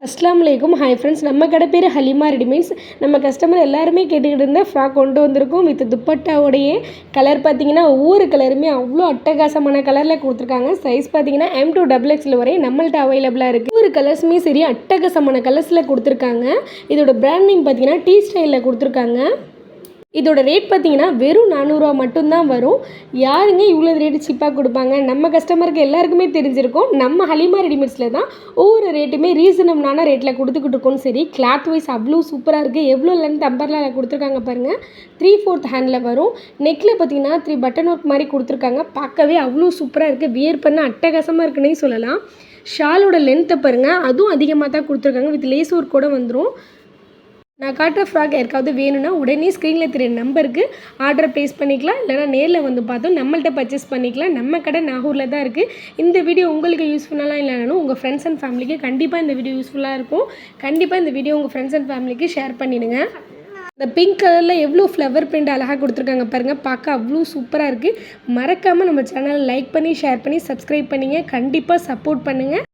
அஸ்ஸலாமுலைக்கும். Hi friends, நம்ம கடை பேர் ஹலிமா ரெடிமேட்ஸ். நம்ம கஸ்டமர் எல்லாருமே கேட்டுக்கிட்டு இருந்த ஃப்ராக் கொண்டு வந்திருக்கோம். வித் துப்பட்டாவுடைய கலர் பார்த்தீங்கன்னா ஒவ்வொரு கலருமே அவ்வளோ அட்டகாசமான கலரில் கொடுத்துருக்காங்க. சைஸ் பார்த்தீங்கன்னா M2XXL வரை நம்மள்ட்ட அவைலபிளாக இருக்குது. ஒவ்வொரு கலர்ஸுமே சரி அட்டகாசமான கலர்ஸில் கொடுத்துருக்காங்க. இதோட பிராண்ட் நேம் பார்த்தீங்கன்னா டீ ஸ்டைலில் கொடுத்துருக்காங்க. இதோட ரேட் பார்த்தீங்கன்னா வெறும் 400 ரூபா மட்டும்தான் வரும். யாருங்க இவ்வளோ ரேட்டு சீப்பாக கொடுப்பாங்க? நம்ம கஸ்டமருக்கு எல்லாருக்குமே தெரிஞ்சிருக்கும். நம்ம ஹலிமா ரெடிமேட்ஸில் தான் ஒவ்வொரு ரேட்டுமே ரீசனபிளான ரேட்டில் கொடுத்துக்கிட்டு இருக்கோம். சரி, கிளாத் வைஸ் அவ்வளோ சூப்பராக இருக்குது. எவ்வளோ லென்த் அம்பர்லாவில் கொடுத்துருக்காங்க பாருங்கள். 3/4 ஹேண்டில் வரும். நெக்கில் பார்த்தீங்கன்னா 3 பட்டன் ஒர்க் மாதிரி கொடுத்துருக்காங்க. பார்க்கவே அவ்வளோ சூப்பராக இருக்குது. வியர் பண்ண அட்டகாசமாக இருக்குன்னே சொல்லலாம். ஷாலோட லென்த்தை பாருங்கள், அதுவும் அதிகமாக தான் கொடுத்துருக்காங்க. வித் லேஸ் ஒர்க் கூட வந்துடும். நான் காட்டுற ஃப்ராக் யாருக்காவது வேணும்னா உடனே ஸ்க்ரீனில் தெரிய நம்பருக்கு ஆர்டர் ப்ளேஸ் பண்ணிக்கலாம். இல்லைனா நேரில் வந்து பார்த்தோம் நம்மள்ட்ட பர்ச்சேஸ் பண்ணிக்கலாம். நம்ம கடை நாகூரில் தான் இருக்குது. இந்த வீடியோ உங்களுக்கு யூஸ்ஃபுல்லாக இல்லைனாலும் உங்கள் ஃப்ரெண்ட்ஸ் அண்ட் ஃபேமிலிக்கு கண்டிப்பாக இந்த வீடியோ யூஸ்ஃபுல்லாக இருக்கும். கண்டிப்பாக இந்த வீடியோ உங்கள் ஃப்ரெண்ட்ஸ் அண்ட் ஃபேமிலிக்கு ஷேர் பண்ணிவிடுங்க. இந்த பிங்க் கலரில் எவ்வளோ ஃப்ளவர் பிரிண்ட் அழகாக கொடுத்துருக்காங்க பாருங்கள். பார்க்க அவ்வளோ சூப்பராக இருக்குது. மறக்காமல் நம்ம சேனலை லைக் பண்ணி ஷேர் பண்ணி சப்ஸ்கிரைப் பண்ணிங்க. கண்டிப்பாக சப்போர்ட் பண்ணுங்கள்.